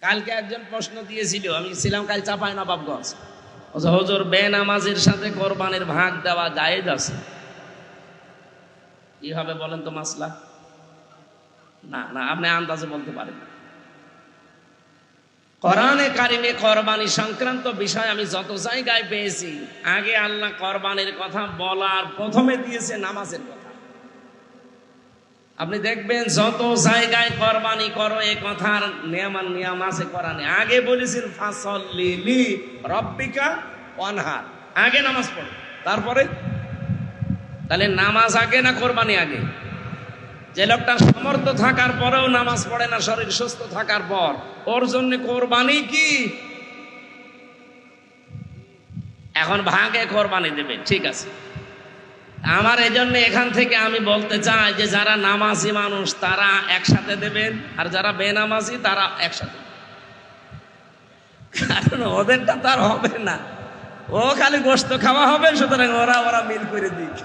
কালকে একজন প্রশ্ন দিয়েছিল, আমি ছিলাম কাল চাঁপাইনবাবগঞ্জ। হুজুর, বেনামাজির সাথে কোরবানির ভাগ দেওয়া জায়েজ আছে? কি হবে বলেন তো মাসলা? না না, আপনি আন্দাজে বলতে পারেন না। কোরআনে কারিমে কোরবানি সংক্রান্ত বিষয় আমি যত জায়গায় পেয়েছি, আগে আল্লাহ কোরবানির কথা বলার প্রথমে দিয়েছে নামাজের কথা। আপনি দেখবেন যত জায়গায় কোরবানি করো এ কথার নিয়ম আছে কোরআনে। আগে বলেছেন ফাসল্লি লি রব্বিকা ওয়ানহার, আগে নামাজ পড়ো, তারপরে। তাহলে নামাজ আগে না কোরবানি আগে? যে লোকটা সামর্থ্য থাকার পরেও নামাজ পড়ে না, শরীর সুস্থ থাকার পর, ওর জন্য কোরবানি কি? এখন ভাগে কোরবানি দেবে, ঠিক আছে। আমার এই জন্য এখান থেকে আমি বলতে চাই যে যারা নামাজি মানুষ তারা একসাথে দেবেন, আর যারা বেনামাজি তারা একসাথে, কারণ ওদেরটা তার হবে না, ও খালি গোশত খাওয়া হবে, সুতরাং ওরা মিল করে দিক।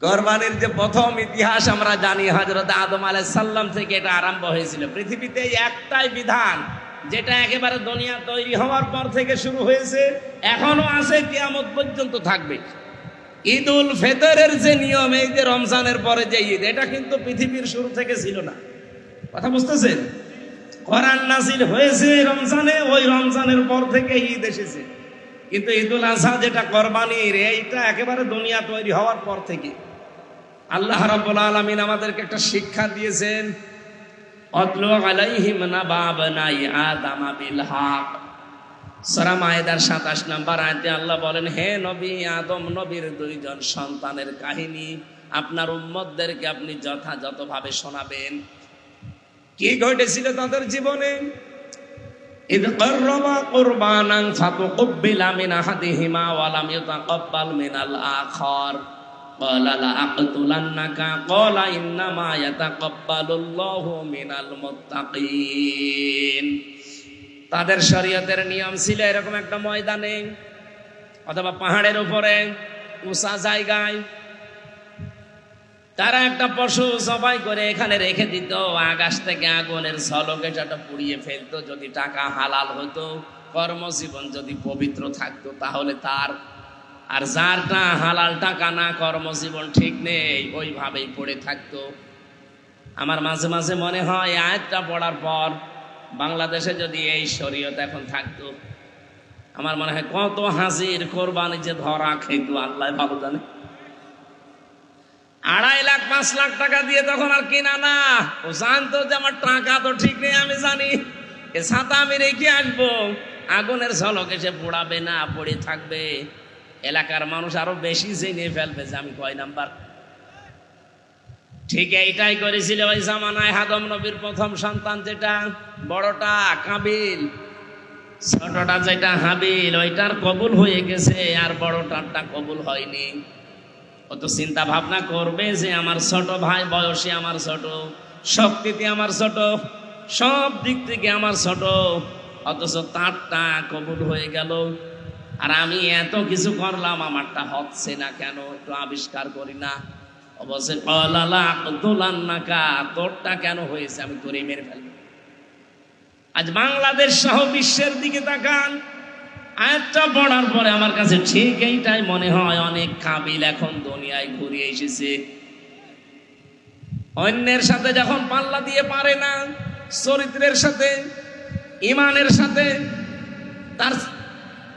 কোরবানির যে প্রথম ইতিহাস আমরা জানি, হযরত আদম আলাইহিস সালাম থেকে এটা আরম্ভ হয়েছিল। পৃথিবীতে একটাই বিধান যেটা একেবারে দুনিয়া তৈরি হওয়ার পর থেকে শুরু হয়েছে, এখনো আছে, কিয়ামত পর্যন্ত থাকবে। ঈদুল ফিতরের যে নিয়ম, এই যে রমজানের পরে যে ঈদ, এটা কিন্তু পৃথিবীর শুরু থেকে ছিল না। কথা বুঝতেছেন? কোরআন নাযিল হয়েছে রমজানে, ওই রমজানের পর থেকে ঈদ এসেছে। কিন্তু ঈদুল আযহা যেটা কোরবানির, এইটা একেবারে দুনিয়া তৈরি হওয়ার পর থেকে। আল্লাহ রাব্বুল আলামিন আমাদেরকে একটা শিক্ষা দিয়েছেন, আতলু আলাইহিম নাবা বানাই আদম বিল হক। সূরা মায়েদার 27 নম্বর আয়াতে আল্লাহ বলেন, হে নবী, আদম নবীর দুইজন সন্তানের কাহিনী আপনার উম্মতদেরকে আপনি যথাযথভাবে শোনাবেন। কি ঘটেছিল তাদের জীবনে? ইদ কাররাবা কুরবানান ফাতুকবিলা মিন আহাদিহিমা ওয়া লাম ইউতাকাব্বাল মিনাল আখার ক্বালা লা আকতুলান্নাকা ক্বালা ইন্নামা ইয়াতাকাব্বালুল্লাহু মিনাল মুত্তাকিন। তাদের শরীয়তের নিয়ম ছিল এরকম একটা ময়দানে অথবা পাহাড়ের উপরে উঁচা জায়গায় তারা একটা পশু জবাই করে এখানে রেখে দিত, আকাশ থেকে আগুনের ঝলকে সেটা পুড়িয়ে ফেলতো। যদি টাকা হালাল হতো, কর্মজীবন যদি পবিত্র থাকতো তাহলে তার, আর যারটা হালাল টাকা না, কর্মজীবন ঠিক নেই, ওইভাবেই পড়ে থাকতো। আমার মাঝে মাঝে মনে হয় আয়াতটা পড়ার পর বাংলাদেশে যদি এই শরীয়ত এখন থাকতো, আমার মনে হয় কত হাজির কোরবানি যে ধরা খেত আল্লাহ ভালো জানে। 2.5 লাখ 5 লাখ টাকা দিয়ে তখন আর কিনা না, ও জানতো যে আমার টাকা তো ঠিক নেই, আমি জানি এ ছাতা আমি রেখে আসবো, আগুনের ঝলক এসে পোড়াবে না, পড়ে থাকবে। এলাকার মানুষ আরো বেশি জেনে ফেলবে যে আমি কয় নাম্বার। ঠিক এইটাই করেছিল ওই জামানায় আদম নবীর প্রথম সন্তান যেটা বড়টা কাবিল, ছোটটা যেটা হাবিল, ওইটার কবুল হয়ে গেছে, আর বড়টারটা কবুল হয়নি। ও তো চিন্তা ভাবনা করবে যে আমার ছোট ভাই বয়সে আমার ছোট, শক্তিতে আমার ছোট, সব দিক থেকে আমার ছোট, অথচ তারটা কবুল হয়ে গেল, আর আমি এত কিছু করলাম, আমারটা হচ্ছে না কেন, একটু আবিষ্কার করি না? অবশ্যই তোরটা কেন হয়েছে, আমি তোরে মেরে ফেলবো। আজ বাংলাদেশ সহ বিশ্বের দিকে তাকান, আয়াতটা পড়ার পরে আমার কাছে ঠিক এইটাই মনে হয়, অনেক কাবিল এখন দুনিয়ায় ঘুরে এসেছে। অন্যের সাথে যখন পাল্লা দিয়ে পারে না, চরিত্রের সাথে, ইমানের সাথে, তার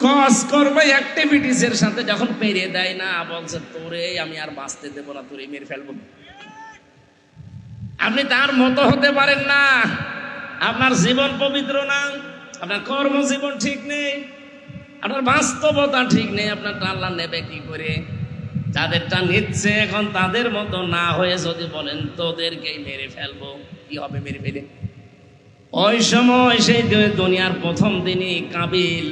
কাজ করবে অ্যাক্টিভিটিসের সাথে যখন পেরিয়ে দেয় না, বলছে তোরে আমি আর বাঁচতে দেবো না, তোরে মেরে ফেলবো। আপনি তার মতো হতে পারেন না, আপনার জীবন পবিত্র না, আপনার কর্মজীবন ঠিক নেই, আপনার বাস্তবতা ঠিক নেই, আপনার আল্লাহ নেবে কি করে? যাদেরটা নিচ্ছে এখন তাদের মতো না হয়ে যদি বলেন তোদেরকেই মেরে ফেলবো, কি হবে মেরে ফেলে? ওই সময় সেই দুনিয়ার প্রথম দিনই কাবিল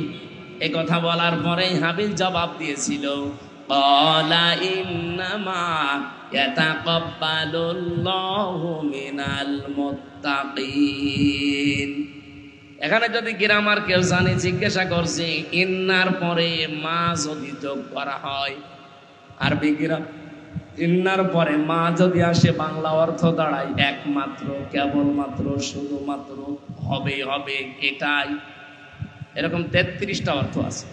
এ কথা বলার পরেই হাবিল জবাব দিয়েছিল, ক্বালা ইন্নামা ইয়াতাকাব্বালুল্লাহু মিনাল মুত্তাকিন। এখানে যদি গ্রামার কেউ জানে জিজ্ঞাসা করছি, ইন্নার পরে মা যদি যোগ করা হয়, আরবি ইন্নার পরে মা যদি আসে বাংলা অর্থ দাঁড়ায় একমাত্র, কেবলমাত্র, শুধুমাত্র, হবে হবে, এটাই। এরকম 33টা অর্থ আছে।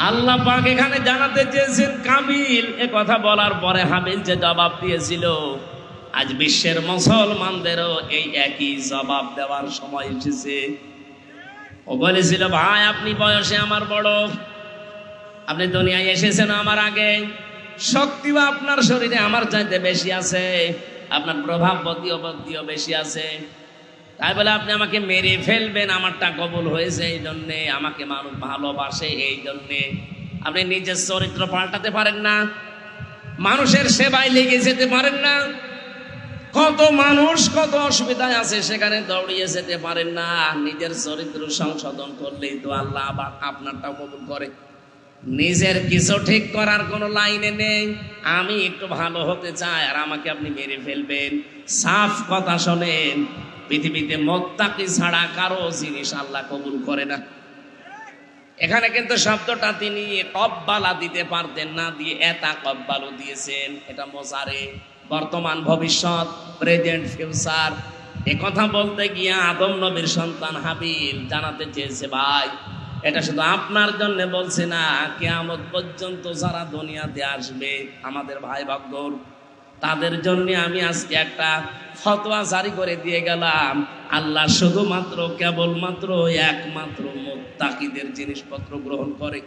আল্লাহ পাক এখানে জানাতে চেয়েছেন কাবিল এ কথা বলার পরে হাবিল যে জবাব দিয়েছিল, আজ বিশ্বের মুসলমানদেরও এই একই জবাব দেওয়ার সময় এসেছে। ও বলেছিল, ভাই আপনি বয়সে আমার বড়, আপনি দুনিয়ায় এসেছেন আমার আগে, শক্তিও আপনার শরীরে আমার চাইতে বেশি আছে, আপনার প্রভাব বুদ্ধিও বেশি আছে, তাই বলে আপনি আমাকে মেরে ফেলবেন আমারটা কবুল হয়েছে এই জন্যে, আমাকে মানুষ ভালোবাসে এই জন্যে। আপনি নিজের চরিত্র পাল্টাতে পারেন না, মানুষের সেবায় লেগে যেতে পারেন না, কত মানুষ কত অসুবিধায় আছে সেখানে দৌড়িয়ে যেতে পারেন না। নিজের চরিত্র সংশোধন করলেই তো আল্লাহ আবার আপনারটাও কবুল করে। নিজের কিছু ঠিক করার কোনো লাইনে নেই, আমি একটু ভালো হতে চাই আর আমাকে আপনি মেরে ফেলবেন। সাফ কথা শোনেন, পৃথিবীতে মুত্তাকি ছাড়া কারো জিনিস আল্লাহ কবুল করে না। এখানে কিন্তু শব্দটা তিনি কব্বালা দিতে পারতেন না, দিয়ে এতা কব্বালু দিয়েছেন। এটা মোজারে, বর্তমান ভবিষ্যৎ, প্রেজেন্ট ফিউচার। এ কথা বলতে গিয়ে আদম নবীর সন্তান হাবিল জানাতে চেয়েছে, ভাই এটা শুধু আপনার জন্য বলছে না, কিয়ামত পর্যন্ত যারা দুনিয়াতে আসবে আমাদের ভাই ভাগ্যর, তাদের জন্য আমি আজকে একটা ফতোয়া জারি করে দিয়ে গেলাম। আল্লাহ শুধুমাত্র কেবলমাত্র একমাত্র মুত্তাকিদের জিনিসপত্র গ্রহণ করে।